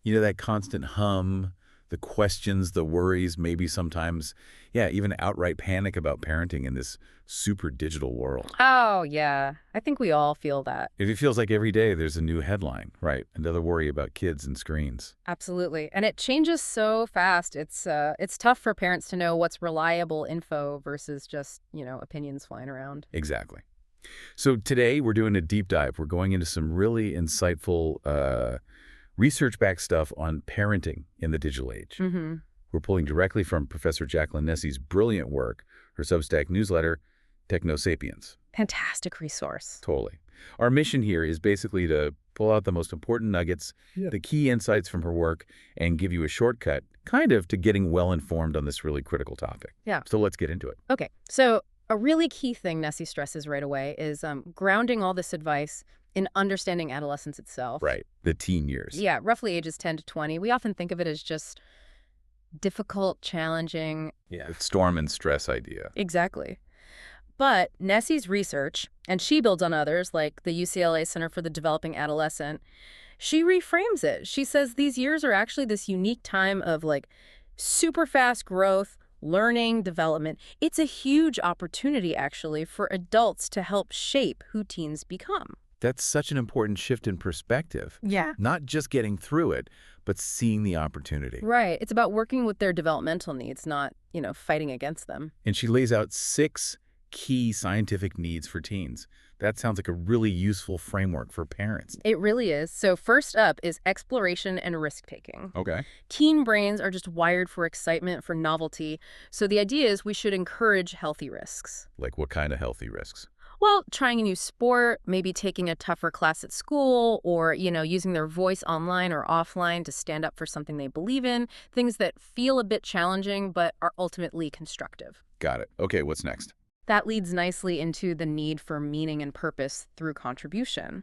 You know, that constant hum, the questions, the worries, maybe sometimes, yeah, even outright panic about parenting in this super digital world. Oh, yeah. I think we all feel that. It feels like every day there's a new headline, right? Another worry about kids and screens. Absolutely. And it changes so fast. It's tough for parents to know what's reliable info versus just, opinions flying around. Exactly. So today we're doing a deep dive. We're going into some really insightful research-backed stuff on parenting in the digital age. Mm-hmm. We're pulling directly from Professor Jacqueline Nessie's brilliant work, her Substack newsletter, Technosapiens. Fantastic resource. Totally. Our mission here is basically to pull out the most important nuggets, the key insights from her work, and give you a shortcut, kind of, to getting well-informed on this really critical topic. Yeah. So let's get into it. Okay. So a really key thing Nessie stresses right away is grounding all this advice in understanding adolescence itself. Right. The teen years. Yeah, roughly ages 10 to 20. We often think of it as just difficult, challenging. Yeah. Storm and stress idea. Exactly. But Nessie's research, and she builds on others like the UCLA Center for the Developing Adolescent, she reframes it. She says these years are actually this unique time of super fast growth, learning, development. It's a huge opportunity, actually, for adults to help shape who teens become. That's such an important shift in perspective. Yeah. Not just getting through it, but seeing the opportunity. Right. It's about working with their developmental needs, not, fighting against them. And she lays out 6 key scientific needs for teens. That sounds like a really useful framework for parents. It really is. So first up is exploration and risk-taking. Okay. Teen brains are just wired for excitement, for novelty. So the idea is we should encourage healthy risks. Like what kind of healthy risks? Well, trying a new sport, maybe taking a tougher class at school, or, using their voice online or offline to stand up for something they believe in, things that feel a bit challenging but are ultimately constructive. Got it. Okay, what's next? That leads nicely into the need for meaning and purpose through contribution.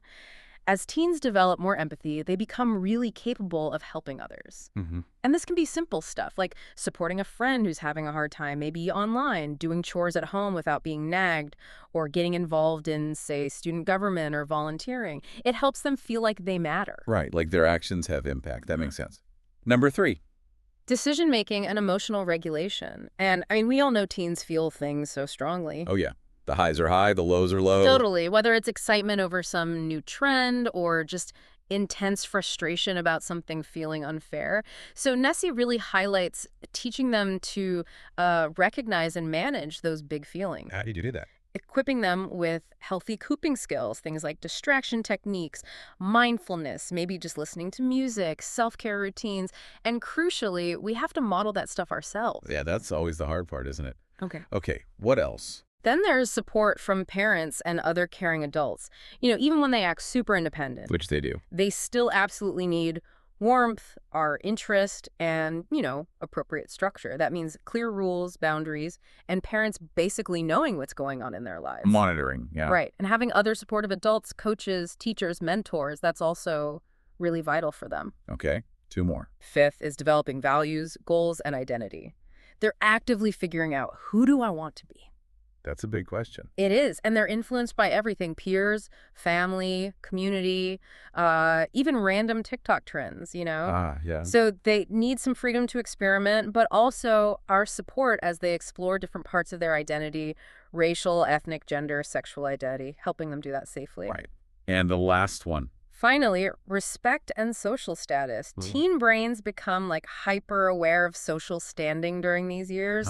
As teens develop more empathy, they become really capable of helping others. Mm-hmm. And this can be simple stuff, like supporting a friend who's having a hard time, maybe online, doing chores at home without being nagged, or getting involved in, say, student government or volunteering. It helps them feel like they matter. Right, like their actions have impact. That makes sense. Number 3. Decision-making and emotional regulation. And, we all know teens feel things so strongly. Oh, yeah. The highs are high, the lows are low. Totally. Whether it's excitement over some new trend or just intense frustration about something feeling unfair. So Nessie really highlights teaching them to recognize and manage those big feelings. How do you do that? Equipping them with healthy coping skills, things like distraction techniques, mindfulness, maybe just listening to music, self-care routines. And crucially, we have to model that stuff ourselves. Yeah, that's always the hard part, isn't it? Okay, what else? Then there's support from parents and other caring adults. Even when they act super independent. Which they do. They still absolutely need warmth, our interest, and, appropriate structure. That means clear rules, boundaries, and parents basically knowing what's going on in their lives. Monitoring, yeah. Right. And having other supportive adults, coaches, teachers, mentors, that's also really vital for them. Okay, 2 more. 5th is developing values, goals, and identity. They're actively figuring out, who do I want to be? That's a big question. It is. And they're influenced by everything: peers, family, community, even random TikTok trends, Yeah. So they need some freedom to experiment, but also our support as they explore different parts of their identity: racial, ethnic, gender, sexual identity, helping them do that safely. Right. And the last one. Finally, respect and social status. Teen brains become hyper aware of social standing during these years.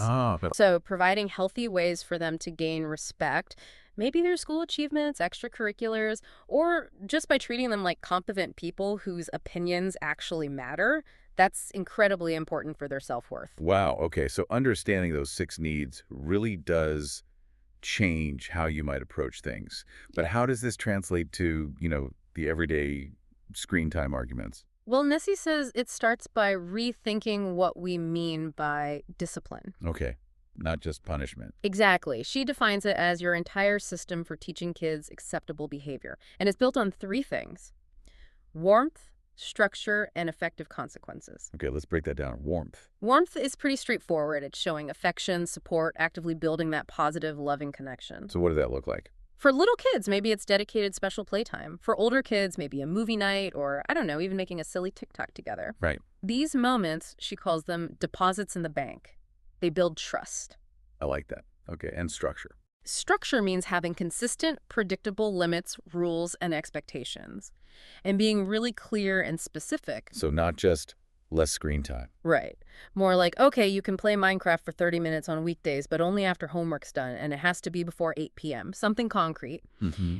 So providing healthy ways for them to gain respect, maybe their school achievements, extracurriculars, or just by treating them like competent people whose opinions actually matter. That's incredibly important for their self-worth. Wow. Okay. So understanding those 6 needs really does change how you might approach things. But how does this translate to, the everyday screen time arguments? Well, Nessie says it starts by rethinking what we mean by discipline. Okay. Not just punishment. Exactly. She defines it as your entire system for teaching kids acceptable behavior. And it's built on 3 things: warmth, structure, and effective consequences. Okay, let's break that down. Warmth. Warmth is pretty straightforward. It's showing affection, support, actively building that positive, loving connection. So what does that look like? For little kids, maybe it's dedicated special playtime. For older kids, maybe a movie night or, I don't know, even making a silly TikTok together. Right. These moments, she calls them deposits in the bank. They build trust. I like that. Okay, and structure. Structure means having consistent, predictable limits, rules, and expectations, and being really clear and specific. So not just less screen time. Right. More like, okay, you can play Minecraft for 30 minutes on weekdays, but only after homework's done, and it has to be before 8 p.m., something concrete.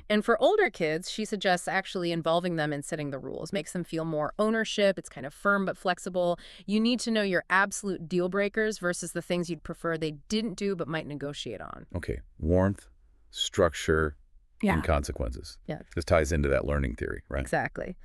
And for older kids, she suggests actually involving them in setting the rules, makes them feel more ownership. It's kind of firm but flexible. You need to know your absolute deal breakers versus the things you'd prefer they didn't do but might negotiate on. Okay, warmth, structure, Yeah. and consequences. Yeah. This ties into that learning theory, right? Exactly.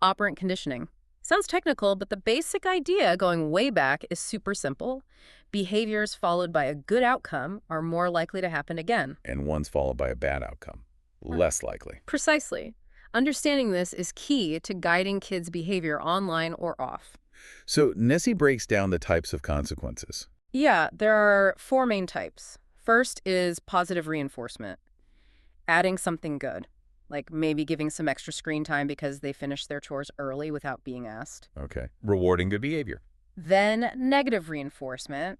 Operant conditioning. Sounds technical, but the basic idea, going way back, is super simple. Behaviors followed by a good outcome are more likely to happen again. And one's followed by a bad outcome. Less likely. Precisely. Understanding this is key to guiding kids' behavior online or off. So Nessie breaks down the types of consequences. Yeah, there are 4 main types. First is positive reinforcement. Adding something good, like maybe giving some extra screen time because they finished their chores early without being asked. Okay. Rewarding good behavior. Then negative reinforcement,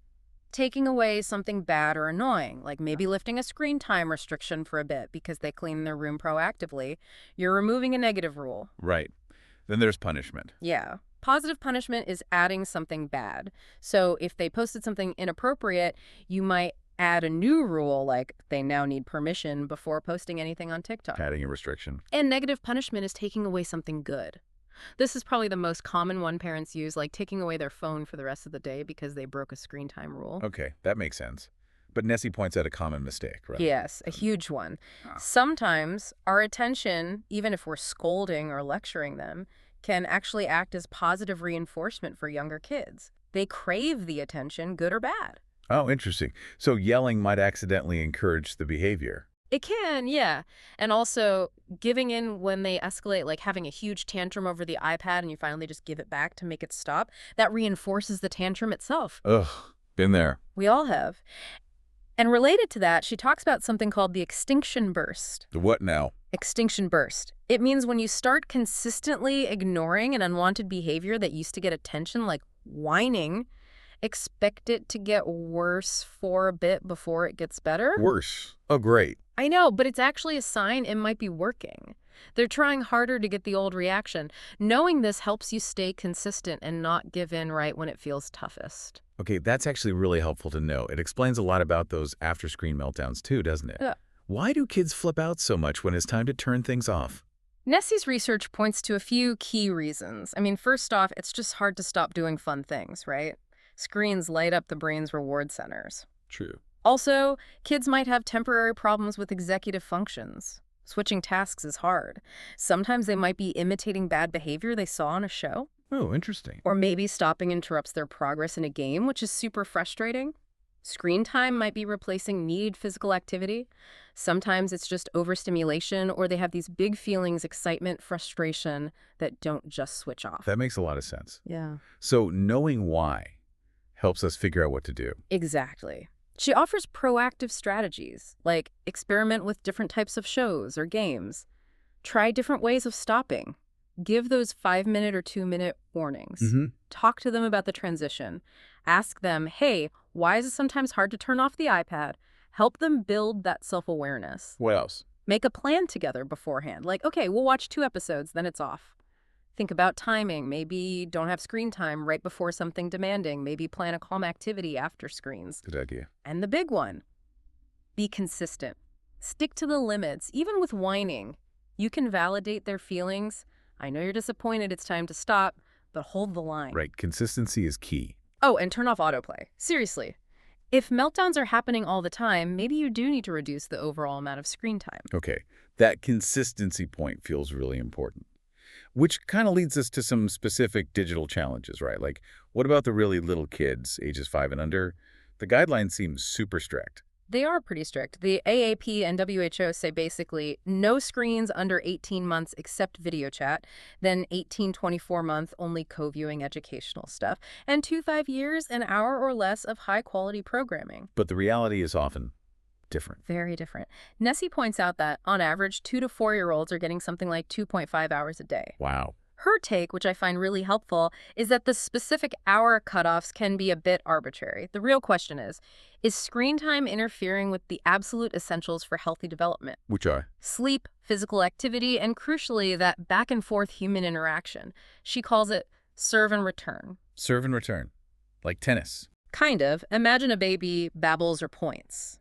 taking away something bad or annoying, like maybe lifting a screen time restriction for a bit because they clean their room proactively. You're removing a negative rule. Right. Then there's punishment. Yeah. Positive punishment is adding something bad. So if they posted something inappropriate, you might add a new rule, like they now need permission before posting anything on TikTok. Adding a restriction. And negative punishment is taking away something good. This is probably the most common one parents use, like taking away their phone for the rest of the day because they broke a screen time rule. Okay, that makes sense. But Nessie points out a common mistake, right? Yes, a huge one. Sometimes our attention, even if we're scolding or lecturing them, can actually act as positive reinforcement for younger kids. They crave the attention, good or bad. Oh, interesting. So yelling might accidentally encourage the behavior. It can, yeah. And also giving in when they escalate, like having a huge tantrum over the iPad and you finally just give it back to make it stop, that reinforces the tantrum itself. Ugh, been there. We all have. And related to that, she talks about something called the extinction burst. The what now? Extinction burst. It means when you start consistently ignoring an unwanted behavior that used to get attention, like whining, expect it to get worse for a bit before it gets better. Worse. Oh, great. I know, but it's actually a sign it might be working. They're trying harder to get the old reaction. Knowing this helps you stay consistent and not give in right when it feels toughest. Okay, that's actually really helpful to know. It explains a lot about those after-screen meltdowns too, doesn't it? Yeah. Why do kids flip out so much when it's time to turn things off? Nessie's research points to a few key reasons. I mean, first off, it's just hard to stop doing fun things, right? Screens light up the brain's reward centers. True. Also, kids might have temporary problems with executive functions. Switching tasks is hard. Sometimes they might be imitating bad behavior they saw on a show. Oh, interesting. Or maybe stopping interrupts their progress in a game, which is super frustrating. Screen time might be replacing needed physical activity. Sometimes it's just overstimulation, or they have these big feelings, excitement, frustration, that don't just switch off. That makes a lot of sense. Yeah. So knowing why helps us figure out what to do. Exactly. She offers proactive strategies, like experiment with different types of shows or games. Try different ways of stopping. Give those 5-minute or 2-minute warnings. Talk to them about the transition. Ask them, hey, why is it sometimes hard to turn off the iPad? Help them build that self-awareness. What else? Make a plan together beforehand. Like, okay, we'll watch 2 episodes, then it's off. Think about timing. Maybe don't have screen time right before something demanding. Maybe plan a calm activity after screens. Good idea. And the big one, be consistent. Stick to the limits, even with whining. You can validate their feelings. I know you're disappointed, it's time to stop, but hold the line. Right. Consistency is key. Oh, and turn off autoplay. Seriously. If meltdowns are happening all the time, maybe you do need to reduce the overall amount of screen time. Okay. That consistency point feels really important. Which kind of leads us to some specific digital challenges, right? Like, what about the really little kids, ages 5 and under? The guidelines seem super strict. They are pretty strict. The AAP and WHO say basically no screens under 18 months except video chat, then 18-24 month only co-viewing educational stuff, and 2-5 years, an hour or less of high-quality programming. But the reality is often different. Very different. Nessie points out that, on average, 2 to 4-year-olds are getting something like 2.5 hours a day. Wow. Her take, which I find really helpful, is that the specific hour cutoffs can be a bit arbitrary. The real question is screen time interfering with the absolute essentials for healthy development? Which are? Sleep, physical activity, and crucially, that back-and-forth human interaction. She calls it serve and return. Serve and return. Like tennis. Kind of. Imagine a baby babbles or points.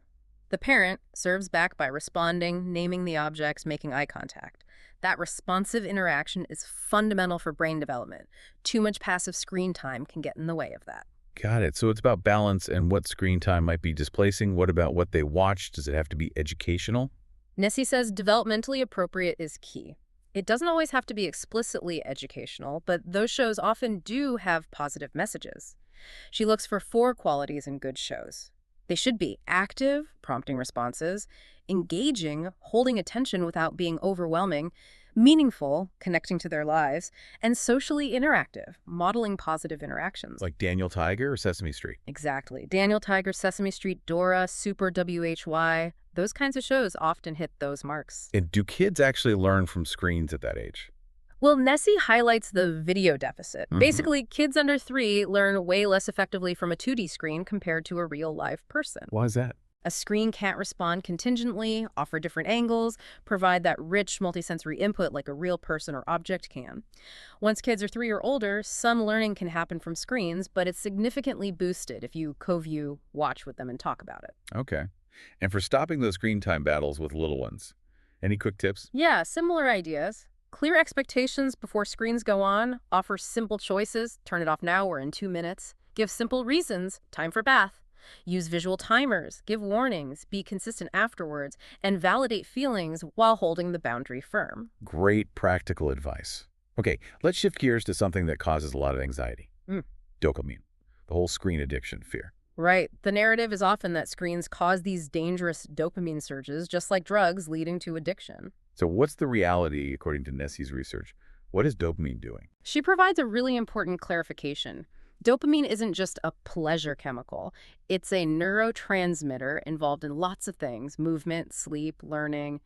The parent serves back by responding, naming the objects, making eye contact. That responsive interaction is fundamental for brain development. Too much passive screen time can get in the way of that. Got it. So it's about balance and what screen time might be displacing. What about what they watch? Does it have to be educational? Nessie says developmentally appropriate is key. It doesn't always have to be explicitly educational, but those shows often do have positive messages. She looks for 4 qualities in good shows. They should be active, prompting responses, engaging, holding attention without being overwhelming, meaningful, connecting to their lives, and socially interactive, modeling positive interactions. Like Daniel Tiger or Sesame Street? Exactly. Daniel Tiger, Sesame Street, Dora, Super WHY, those kinds of shows often hit those marks. And do kids actually learn from screens at that age? Well, Nessie highlights the video deficit. Basically, kids under 3 learn way less effectively from a 2D screen compared to a real live person. Why is that? A screen can't respond contingently, offer different angles, provide that rich multisensory input like a real person or object can. Once kids are 3 or older, some learning can happen from screens, but it's significantly boosted if you co-view, watch with them, and talk about it. Okay. And for stopping those screen time battles with little ones, any quick tips? Yeah, similar ideas. Clear expectations before screens go on, offer simple choices, turn it off now or in 2 minutes, give simple reasons, time for bath, use visual timers, give warnings, be consistent afterwards, and validate feelings while holding the boundary firm. Great practical advice. Okay, let's shift gears to something that causes a lot of anxiety. Dopamine, the whole screen addiction fear. Right. The narrative is often that screens cause these dangerous dopamine surges, just like drugs, leading to addiction. So what's the reality, according to Nessie's research? What is dopamine doing? She provides a really important clarification. Dopamine isn't just a pleasure chemical. It's a neurotransmitter involved in lots of things, movement, sleep, learning.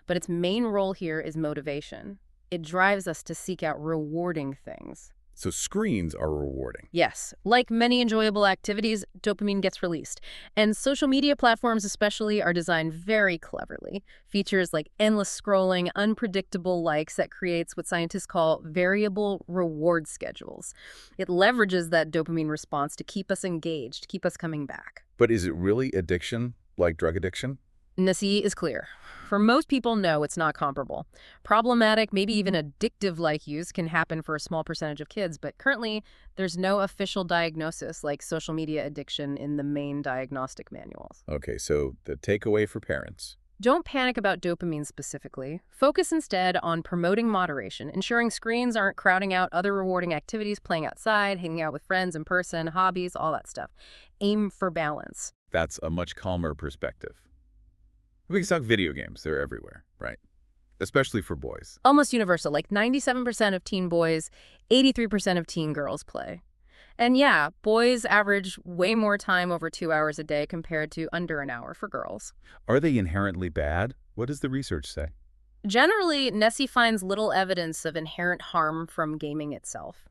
But its main role here is motivation. It drives us to seek out rewarding things. So screens are rewarding. Yes. Like many enjoyable activities, dopamine gets released. And social media platforms especially are designed very cleverly. Features like endless scrolling, unpredictable likes that creates what scientists call variable reward schedules. It leverages that dopamine response to keep us engaged, keep us coming back. But is it really addiction, like drug addiction? Nessie is clear. For most people, no, it's not comparable. Problematic, maybe even addictive-like use can happen for a small percentage of kids, but currently there's no official diagnosis like social media addiction in the main diagnostic manuals. Okay, so the takeaway for parents. Don't panic about dopamine specifically. Focus instead on promoting moderation, ensuring screens aren't crowding out other rewarding activities, playing outside, hanging out with friends in person, hobbies, all that stuff. Aim for balance. That's a much calmer perspective. We can talk video games. They're everywhere, right? Especially for boys. Almost universal, like 97% of teen boys, 83% of teen girls play. And yeah, boys average way more time over 2 hours a day compared to under an hour for girls. Are they inherently bad? What does the research say? Generally, Nessie finds little evidence of inherent harm from gaming itself.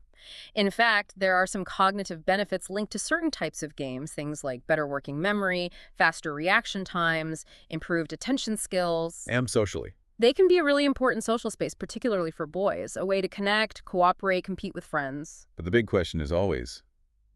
In fact, there are some cognitive benefits linked to certain types of games, things like better working memory, faster reaction times, improved attention skills. And socially. They can be a really important social space, particularly for boys, a way to connect, cooperate, compete with friends. But the big question is always,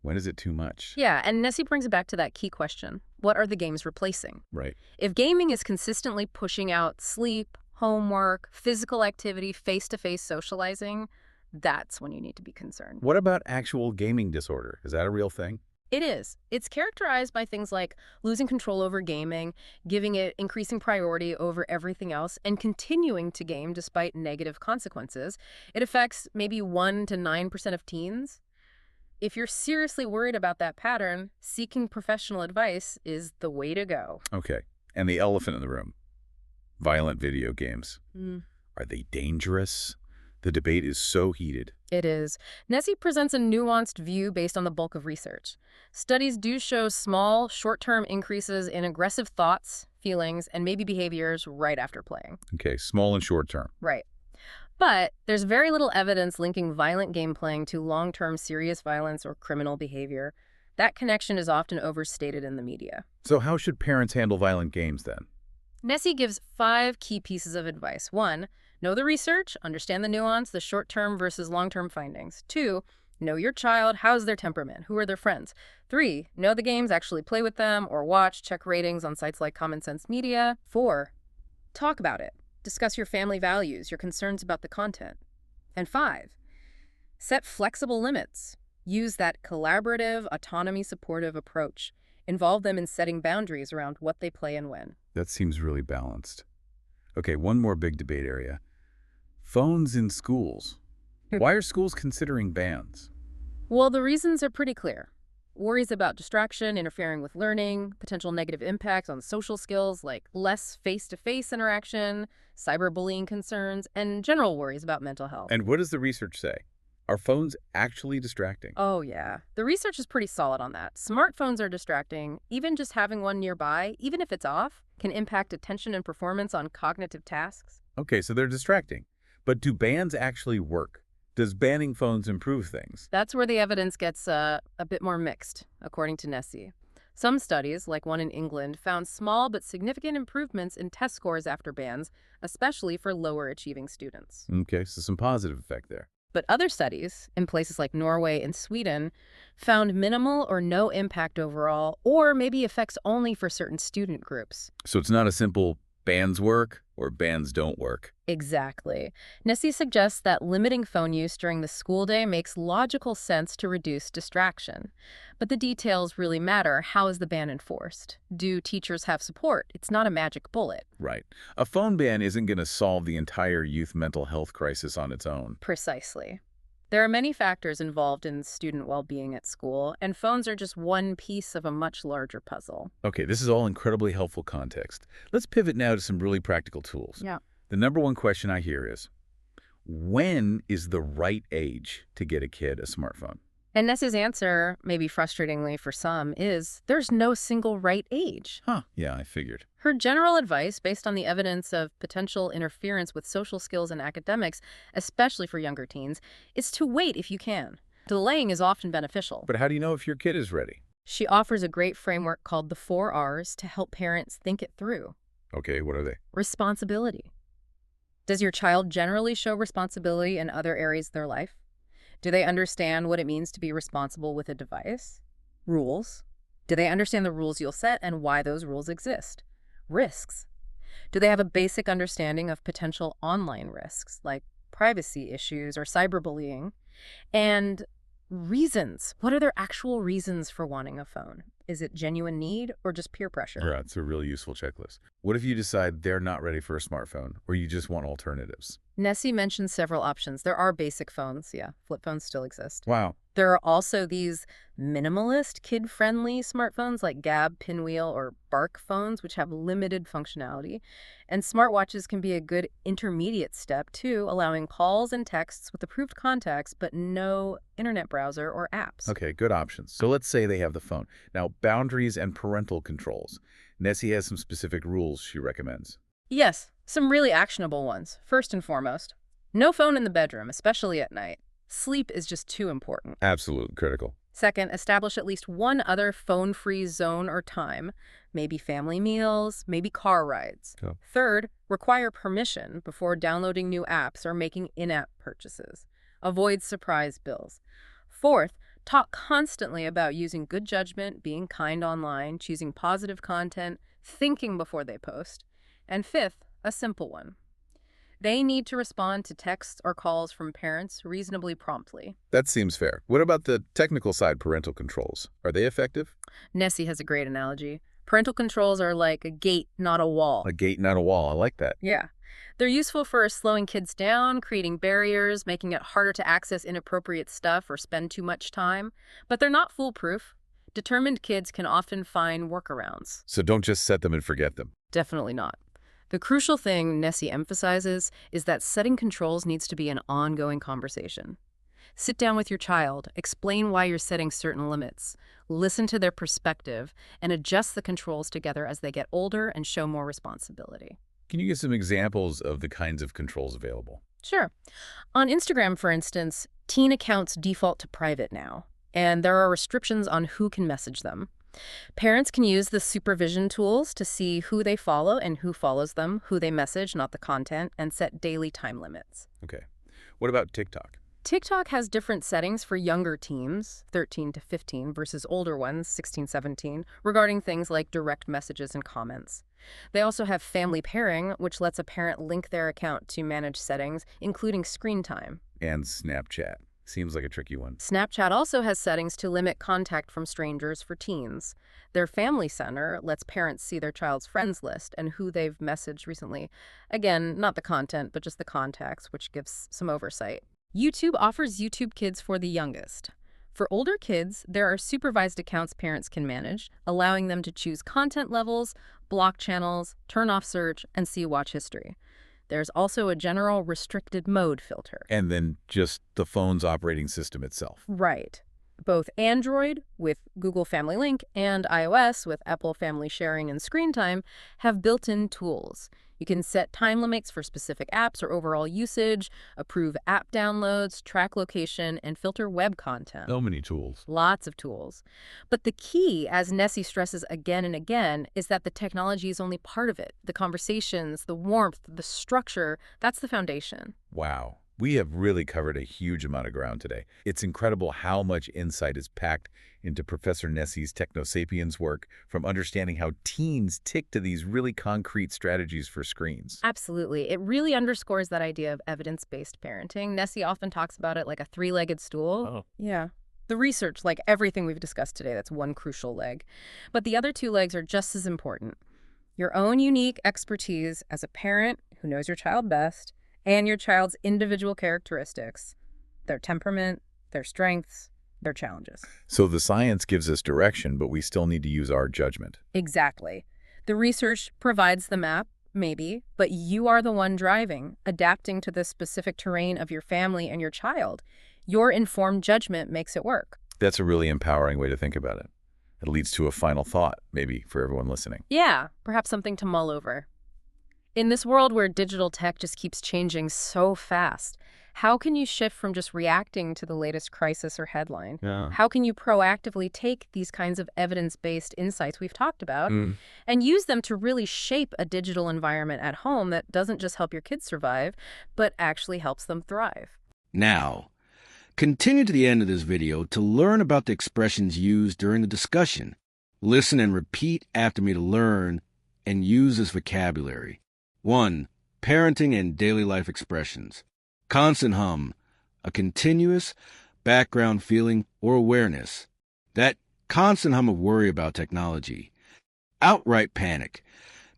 when is it too much? Yeah, and Nessie brings it back to that key question. What are the games replacing? Right. If gaming is consistently pushing out sleep, homework, physical activity, face-to-face socializing, that's when you need to be concerned. What about actual gaming disorder? Is that a real thing? It is. It's characterized by things like losing control over gaming, giving it increasing priority over everything else, and continuing to game despite negative consequences. It affects maybe 1 to 9% of teens. If you're seriously worried about that pattern, seeking professional advice is the way to go. Okay. And the elephant in the room. Violent video games. Are they dangerous? The debate is so heated. It is. Nessie presents a nuanced view based on the bulk of research. Studies do show small, short-term increases in aggressive thoughts, feelings, and maybe behaviors right after playing. Okay, small and short term. Right. But there's very little evidence linking violent game playing to long-term serious violence or criminal behavior. That connection is often overstated in the media. So how should parents handle violent games then? Nessie gives 5 key pieces of advice. 1, know the research, understand the nuance, the short-term versus long-term findings. 2, know your child, how's their temperament, who are their friends. 3, know the games, actually play with them or watch, check ratings on sites like Common Sense Media. 4, talk about it. Discuss your family values, your concerns about the content. And 5, set flexible limits. Use that collaborative, autonomy-supportive approach. Involve them in setting boundaries around what they play and when. That seems really balanced. Okay, one more big debate area. Phones in schools. Why are schools considering bans? Well, the reasons are pretty clear. Worries about distraction, interfering with learning, potential negative impacts on social skills like less face-to-face interaction, cyberbullying concerns, and general worries about mental health. And what does the research say? Are phones actually distracting? Oh, yeah. The research is pretty solid on that. Smartphones are distracting. Even just having one nearby, even if it's off, can impact attention and performance on cognitive tasks. Okay, so they're distracting. But do bans actually work? Does banning phones improve things? That's where the evidence gets a bit more mixed, according to Nessie. Some studies, like one in England, found small but significant improvements in test scores after bans, especially for lower-achieving students. Okay, so some positive effect there. But other studies, in places like Norway and Sweden, found minimal or no impact overall, or maybe effects only for certain student groups. So it's not a simple bans work or bans don't work. Exactly. Nessie suggests that limiting phone use during the school day makes logical sense to reduce distraction. But the details really matter. How is the ban enforced? Do teachers have support? It's not a magic bullet. Right. A phone ban isn't going to solve the entire youth mental health crisis on its own. Precisely. There are many factors involved in student well-being at school, and phones are just one piece of a much larger puzzle. Okay, this is all incredibly helpful context. Let's pivot now to some really practical tools. Yeah. The number one question I hear is, when is the right age to get a kid a smartphone? And Ness's answer, maybe frustratingly for some, is there's no single right age. Huh, yeah, I figured. Her general advice, based on the evidence of potential interference with social skills and academics, especially for younger teens, is to wait if you can. Delaying is often beneficial. But how do you know if your kid is ready? She offers a great framework called the 4 R's to help parents think it through. Okay, what are they? Responsibility. Does your child generally show responsibility in other areas of their life? Do they understand what it means to be responsible with a device? Rules. Do they understand the rules you'll set and why those rules exist? Risks. Do they have a basic understanding of potential online risks, like privacy issues or cyberbullying? And reasons. What are their actual reasons for wanting a phone? Is it genuine need or just peer pressure? Yeah, it's a really useful checklist. What if you decide they're not ready for a smartphone, or you just want alternatives? Nessie mentioned several options. There are basic phones, yeah. Flip phones still exist. Wow. There are also these minimalist, kid-friendly smartphones like Gab, Pinwheel, or Bark phones, which have limited functionality. And smartwatches can be a good intermediate step, too, allowing calls and texts with approved contacts, but no internet browser or apps. Okay, good options. So let's say they have the phone. Now, boundaries and parental controls. Nessie has some specific rules she recommends. Yes, some really actionable ones. First and foremost, no phone in the bedroom, especially at night. Sleep is just too important. Absolutely critical. Second, establish at least one other phone-free zone or time, maybe family meals, maybe car rides. Oh. Third, require permission before downloading new apps or making in-app purchases. Avoid surprise bills. Fourth, talk constantly about using good judgment, being kind online, choosing positive content, thinking before they post. And fifth, a simple one. They need to respond to texts or calls from parents reasonably promptly. That seems fair. What about the technical side parental controls? Are they effective? Nessie has a great analogy. Parental controls are like a gate, not a wall. A gate, not a wall. I like that. Yeah. They're useful for slowing kids down, creating barriers, making it harder to access inappropriate stuff or spend too much time. But they're not foolproof. Determined kids can often find workarounds. So don't just set them and forget them. Definitely not. The crucial thing Nessie emphasizes is that setting controls needs to be an ongoing conversation. Sit down with your child, explain why you're setting certain limits, listen to their perspective, and adjust the controls together as they get older and show more responsibility. Can you give some examples of the kinds of controls available? Sure. On Instagram, for instance, teen accounts default to private now, and there are restrictions on who can message them. Parents can use the supervision tools to see who they follow and who follows them, who they message, not the content, and set daily time limits. Okay. What about TikTok? TikTok has different settings for younger teens, 13 to 15, versus older ones, 16, 17, regarding things like direct messages and comments. They also have family pairing, which lets a parent link their account to manage settings, including screen time. And Snapchat. Seems like a tricky one. Snapchat also has settings to limit contact from strangers for teens. Their Family Center lets parents see their child's friends list and who they've messaged recently. Again, not the content, but just the contacts, which gives some oversight. YouTube offers YouTube Kids for the youngest. For older kids, there are supervised accounts parents can manage, allowing them to choose content levels, block channels, turn off search, and see watch history. There's also a general restricted mode filter. And then just the phone's operating system itself. Right. Both Android, with Google Family Link, and iOS, with Apple Family Sharing and Screen Time, have built-in tools. You can set time limits for specific apps or overall usage, approve app downloads, track location, and filter web content. So many tools. Lots of tools. But the key, as Nessie stresses again and again, is that the technology is only part of it. The conversations, the warmth, the structure, that's the foundation. Wow. We have really covered a huge amount of ground today. It's incredible how much insight is packed into Professor Nessie's Technosapiens work, from understanding how teens tick to these really concrete strategies for screens. Absolutely. It really underscores that idea of evidence-based parenting. Nessie often talks about it like a three-legged stool. Oh. Yeah. The research, like everything we've discussed today, that's one crucial leg. But the other two legs are just as important. Your own unique expertise as a parent who knows your child best, and your child's individual characteristics, their temperament, their strengths, their challenges. So the science gives us direction, but we still need to use our judgment. Exactly. The research provides the map, maybe, but you are the one driving, adapting to the specific terrain of your family and your child. Your informed judgment makes it work. That's a really empowering way to think about it. It leads to a final thought, maybe, for everyone listening. Yeah, perhaps something to mull over. In this world where digital tech just keeps changing so fast, how can you shift from just reacting to the latest crisis or headline? Yeah. How can you proactively take these kinds of evidence-based insights we've talked about and use them to really shape a digital environment at home that doesn't just help your kids survive, but actually helps them thrive? Now, continue to the end of this video to learn about the expressions used during the discussion. Listen and repeat after me to learn and use this vocabulary. 1. Parenting and daily life expressions. Constant hum, a continuous background feeling or awareness. That constant hum of worry about technology. Outright panic,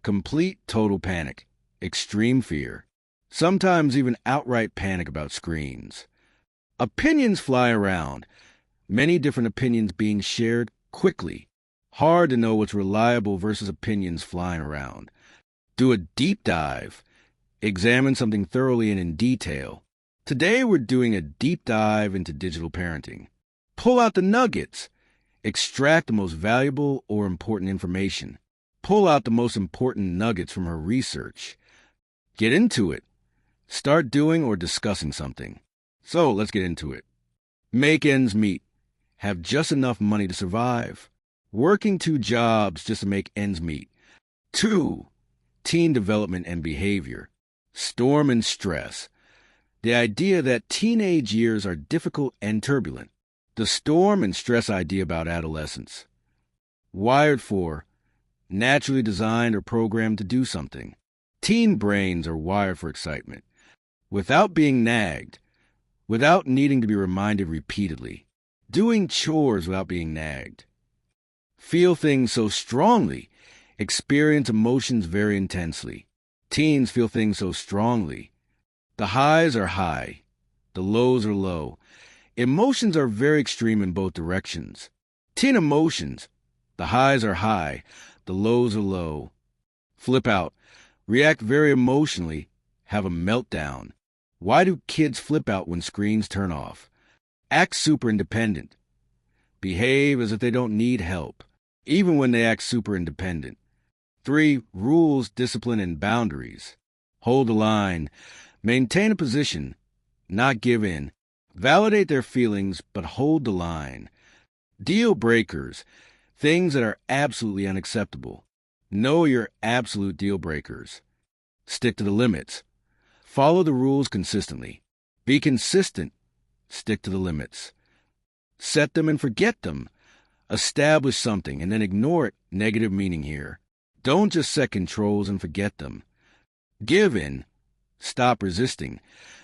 complete total panic, extreme fear. Sometimes even outright panic about screens. Opinions fly around, many different opinions being shared quickly. Hard to know what's reliable versus opinions flying around. Do a deep dive. Examine something thoroughly and in detail. Today we're doing a deep dive into digital parenting. Pull out the nuggets. Extract the most valuable or important information. Pull out the most important nuggets from her research. Get into it. Start doing or discussing something. So let's get into it. Make ends meet. Have just enough money to survive. Working 2 jobs just to make ends meet. 2. Teen development and behavior. Storm and stress. The idea that teenage years are difficult and turbulent. The storm and stress idea about adolescence. Wired for, naturally designed or programmed to do something. Teen brains are wired for excitement. Without being nagged. Without needing to be reminded repeatedly. Doing chores without being nagged. Feel things so strongly. Experience emotions very intensely. Teens feel things so strongly. The highs are high. The lows are low. Emotions are very extreme in both directions. Teen emotions. The highs are high. The lows are low. Flip out. React very emotionally. Have a meltdown. Why do kids flip out when screens turn off? Act super independent. Behave as if they don't need help, even when they act super independent. 3. Rules, discipline, and boundaries. Hold the line. Maintain a position. Not give in. Validate their feelings, but hold the line. Deal breakers. Things that are absolutely unacceptable. Know your absolute deal breakers. Stick to the limits. Follow the rules consistently. Be consistent. Stick to the limits. Set them and forget them. Establish something and then ignore it. Negative meaning here. Don't just set controls and forget them. Give in. Stop resisting.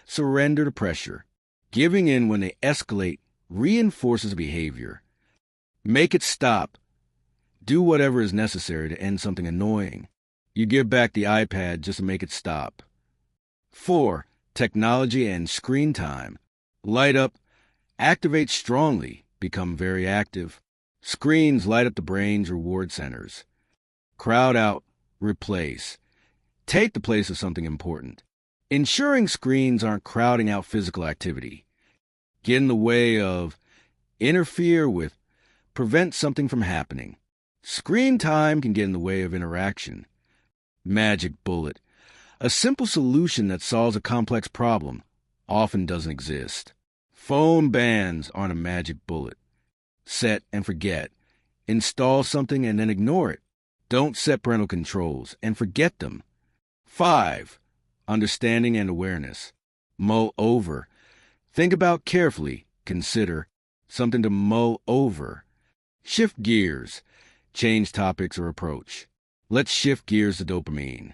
Surrender to pressure. Giving in when they escalate reinforces behavior. Make it stop. Do whatever is necessary to end something annoying. You give back the iPad just to make it stop. 4. Technology and screen time. Light up. Activate strongly. Become very active. Screens light up the brain's reward centers. Crowd out. Replace. Take the place of something important. Ensuring screens aren't crowding out physical activity. Get in the way of. Interfere with. Prevent something from happening. Screen time can get in the way of interaction. Magic bullet. A simple solution that solves a complex problem often doesn't exist. Phone bans aren't a magic bullet. Set and forget. Install something and then ignore it. Don't set parental controls and forget them. 5. Understanding and awareness. Mull over. Think about carefully. Consider. Something to mull over. Shift gears. Change topics or approach. Let's shift gears to dopamine.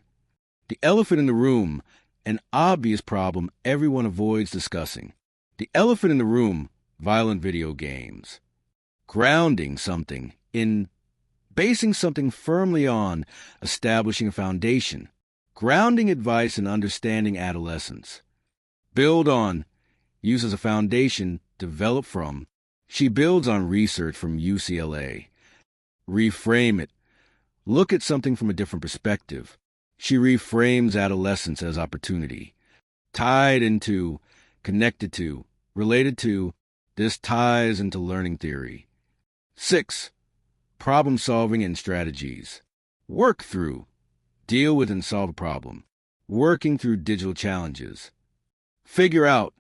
The elephant in the room, an obvious problem everyone avoids discussing. The elephant in the room, violent video games. Grounding something in. Basing something firmly on, establishing a foundation. Grounding advice and understanding adolescents. Build on. Use as a foundation, develop from. She builds on research from UCLA. Reframe it. Look at something from a different perspective. She reframes adolescence as opportunity. Tied into, connected to, related to, this ties into learning theory. 6. Problem solving and strategies. Work through. Deal with and solve a problem. Working through digital challenges. Figure out.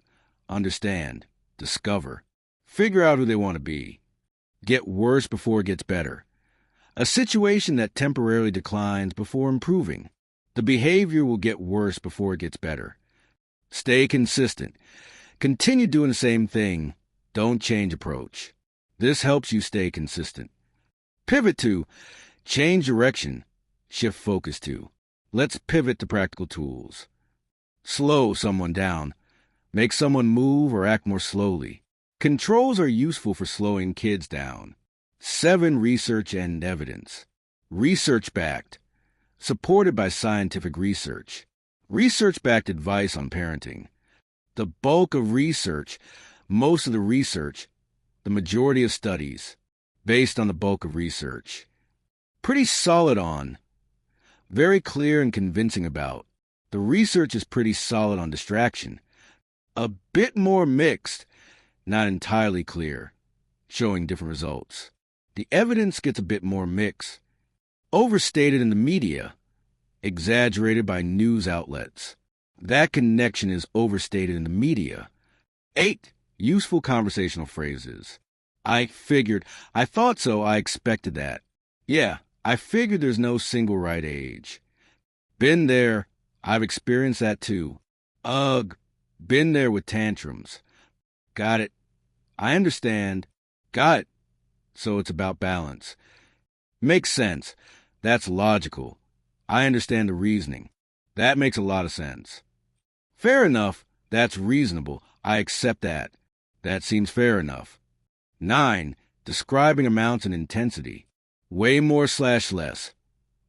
Understand. Discover. Figure out who they want to be. Get worse before it gets better. A situation that temporarily declines before improving. The behavior will get worse before it gets better. Stay consistent. Continue doing the same thing. Don't change approach. This helps you stay consistent. Pivot to. Change direction. Shift focus to. Let's pivot to practical tools. Slow someone down. Make someone move or act more slowly. Controls are useful for slowing kids down. 7. Research and evidence. Research-backed. Supported by scientific research. Research-backed advice on parenting. The bulk of research, most of the research, the majority of studies, based on the bulk of research. Pretty solid on. Very clear and convincing about. The research is pretty solid on distraction. A bit more mixed, not entirely clear, showing different results. The evidence gets a bit more mixed. Overstated in the media, exaggerated by news outlets. That connection is overstated in the media. 8. Useful conversational phrases. I figured, I thought so, I expected that. Yeah, I figured there's no single right age. Been there, I've experienced that too. Ugh, been there with tantrums. Got it. I understand. Got it. So it's about balance. Makes sense. That's logical. I understand the reasoning. That makes a lot of sense. Fair enough. That's reasonable. I accept that. That seems fair enough. 9. Describing amounts and intensity. Way more / less.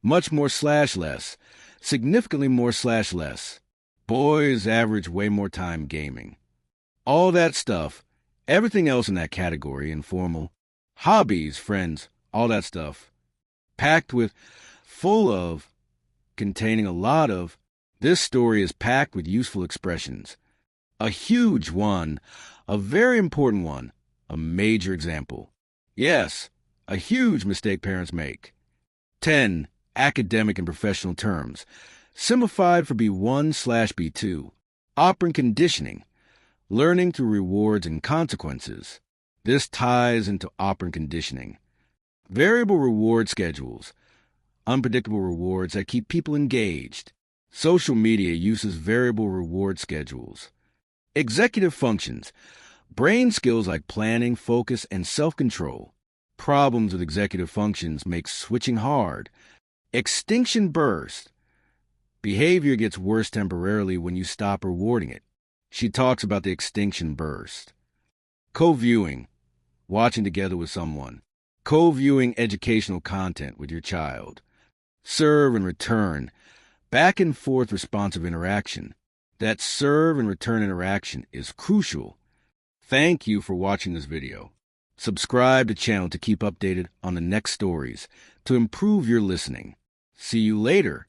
Much more / less. Significantly more / less. Boys average way more time gaming. All that stuff. Everything else in that category, informal. Hobbies, friends, all that stuff. Packed with, full of, containing a lot of. This story is packed with useful expressions. A huge one, a very important one, a major example. Yes, a huge mistake parents make. 10. Academic and professional terms. Simplified for B1/B2. Operant conditioning. Learning through rewards and consequences. This ties into operant conditioning. Variable reward schedules. Unpredictable rewards that keep people engaged. Social media uses variable reward schedules. Executive functions. Brain skills like planning, focus, and self-control. Problems with executive functions make switching hard. Extinction burst. Behavior gets worse temporarily when you stop rewarding it. She talks about the extinction burst. Co-viewing. Watching together with someone. Co-viewing educational content with your child. Serve and return. Back and forth responsive interaction. That serve and return interaction is crucial. Thank you for watching this video. Subscribe to the channel to keep updated on the next stories to improve your listening. See you later.